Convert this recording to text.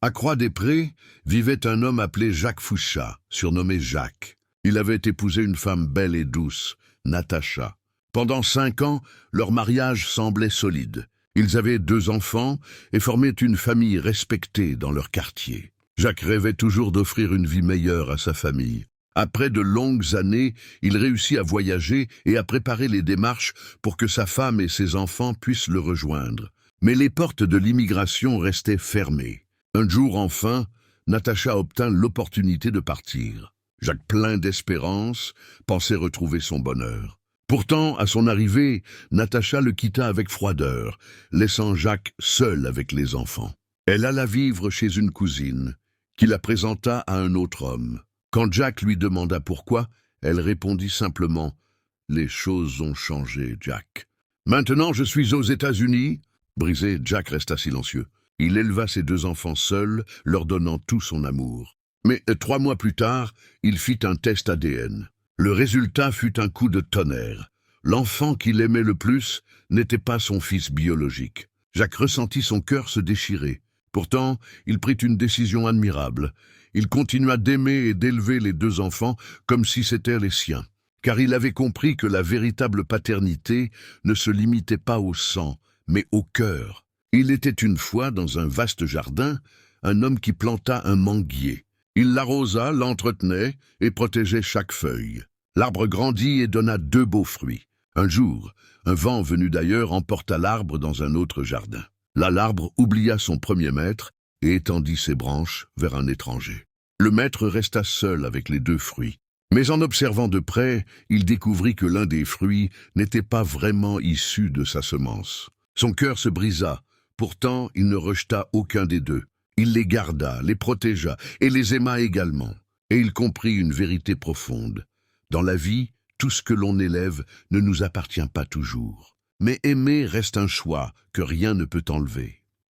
À Croix-des-Prés vivait un homme appelé Jacques Fouchat, surnommé Jacques. Il avait épousé une femme belle et douce, Natacha. Pendant 5 ans, leur mariage semblait solide. Ils avaient 2 enfants et formaient une famille respectée dans leur quartier. Jacques rêvait toujours d'offrir une vie meilleure à sa famille. Après de longues années, il réussit à voyager et à préparer les démarches pour que sa femme et ses enfants puissent le rejoindre. Mais les portes de l'immigration restaient fermées. Un jour enfin, Natacha obtint l'opportunité de partir. Jacques, plein d'espérance, pensait retrouver son bonheur. Pourtant, à son arrivée, Natacha le quitta avec froideur, laissant Jacques seul avec les enfants. Elle alla vivre chez une cousine, qui la présenta à un autre homme. Quand Jacques lui demanda pourquoi, elle répondit simplement « Les choses ont changé, Jack. Maintenant, je suis aux États-Unis. » Brisé, Jack resta silencieux. Il éleva ses 2 enfants seuls, leur donnant tout son amour. Mais 3 mois plus tard, il fit un test ADN. Le résultat fut un coup de tonnerre. L'enfant qu'il aimait le plus n'était pas son fils biologique. Jacques ressentit son cœur se déchirer. Pourtant, il prit une décision admirable. Il continua d'aimer et d'élever les 2 enfants comme si c'étaient les siens. Car il avait compris que la véritable paternité ne se limitait pas au sang, mais au cœur. Il était une fois, dans un vaste jardin, un homme qui planta un manguier. Il l'arrosa, l'entretenait et protégeait chaque feuille. L'arbre grandit et donna 2 beaux fruits. Un jour, un vent venu d'ailleurs emporta l'arbre dans un autre jardin. Là, l'arbre oublia son premier maître et étendit ses branches vers un étranger. Le maître resta seul avec les 2 fruits. Mais en observant de près, il découvrit que l'un des fruits n'était pas vraiment issu de sa semence. Son cœur se brisa. Pourtant, il ne rejeta aucun des 2. Il les garda, les protégea et les aima également. Et il comprit une vérité profonde. Dans la vie, tout ce que l'on élève ne nous appartient pas toujours. Mais aimer reste un choix que rien ne peut enlever.